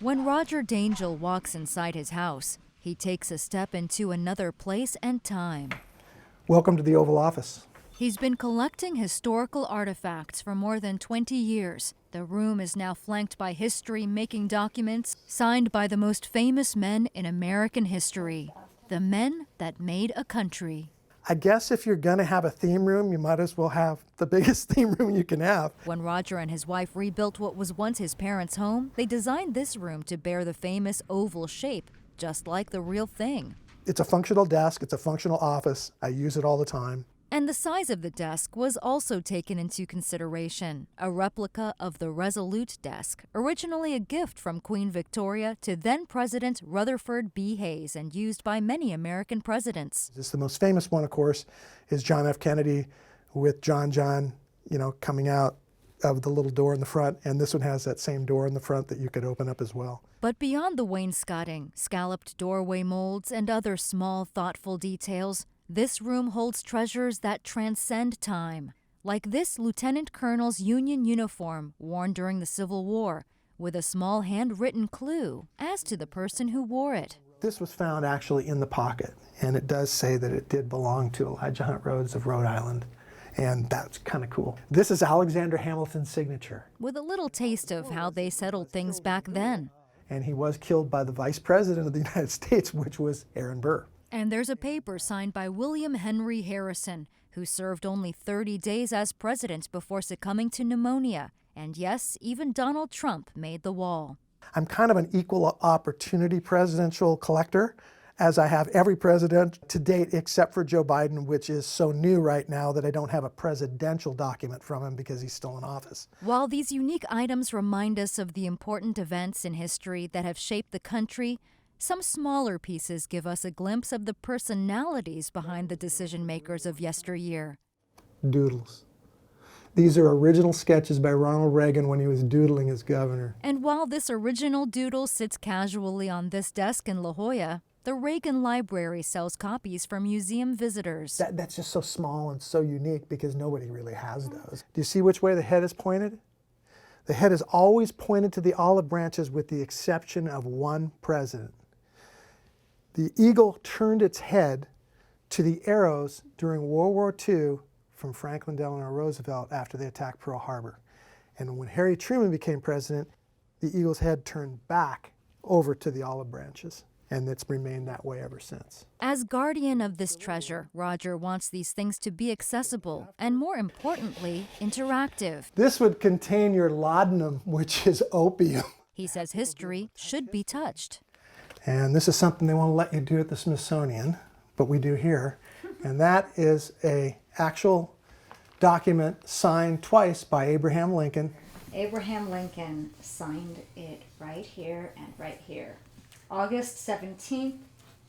When Roger Dangel walks inside his house, he takes a step into another place and time. Welcome to the Oval Office. He's been collecting historical artifacts for more than 20 years. The room is now flanked by history-making documents signed by the most famous men in American history, the men that made a country. I guess if you're gonna have a theme room, you might as well have the biggest theme room you can have. When Roger and his wife rebuilt what was once his parents' home, they designed this room to bear the famous oval shape, just like the real thing. It's a functional desk, it's a functional office. I use it all the time. And the size of the desk was also taken into consideration, a replica of the Resolute Desk, originally a gift from Queen Victoria to then-President Rutherford B. Hayes and used by many American presidents. The most famous one, of course, is John F. Kennedy with John, coming out of the little door in the front, and this one has that same door in the front that you could open up as well. But beyond the wainscoting, scalloped doorway molds, and other small, thoughtful details, this room holds treasures that transcend time, like this Lieutenant Colonel's Union uniform worn during the Civil War, with a small handwritten clue as to the person who wore it. This was found actually in the pocket, and it does say that it did belong to Elijah Hunt Rhodes of Rhode Island, and that's kind of cool. This is Alexander Hamilton's signature. With a little taste of how they settled things back then. And he was killed by the Vice President of the United States, which was Aaron Burr. And there's a paper signed by William Henry Harrison, who served only 30 days as president before succumbing to pneumonia. And yes, even Donald Trump made the wall. I'm kind of an equal opportunity presidential collector, as I have every president to date except for Joe Biden, which is so new right now that I don't have a presidential document from him because he's still in office. While these unique items remind us of the important events in history that have shaped the country, some smaller pieces give us a glimpse of the personalities behind the decision-makers of yesteryear. Doodles. These are original sketches by Ronald Reagan when he was doodling as governor. And while this original doodle sits casually on this desk in La Jolla, the Reagan Library sells copies for museum visitors. That's just so small and so unique because nobody really has those. Do you see which way the head is pointed? The head is always pointed to the olive branches with the exception of one president. The eagle turned its head to the arrows during World War II from Franklin Delano Roosevelt after they attacked Pearl Harbor. And when Harry Truman became president, the eagle's head turned back over to the olive branches. And it's remained that way ever since. As guardian of this treasure, Roger wants these things to be accessible and, more importantly, interactive. This would contain your laudanum, which is opium. He says history should be touched. And this is something they won't let you do at the Smithsonian, but we do here. And that is an actual document signed twice by Abraham Lincoln. Abraham Lincoln signed it right here and right here. August 17th,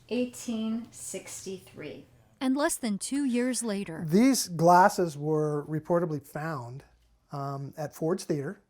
1863. And less than 2 years later, these glasses were reportedly found at Ford's Theater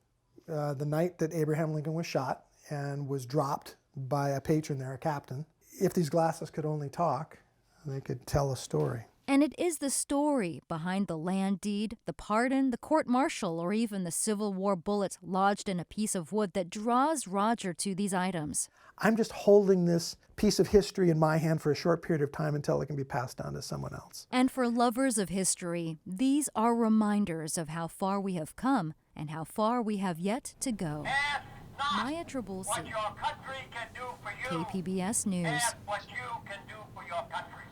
the night that Abraham Lincoln was shot and was dropped by a patron there, a captain. If these glasses could only talk, they could tell a story. And it is the story behind the land deed, the pardon, the court-martial, or even the Civil War bullets lodged in a piece of wood that draws Roger to these items. I'm just holding this piece of history in my hand for a short period of time until it can be passed on to someone else. And for lovers of history, these are reminders of how far we have come and how far we have yet to go. Maya Trabulsi, KPBS News. Ask what you can do for your country.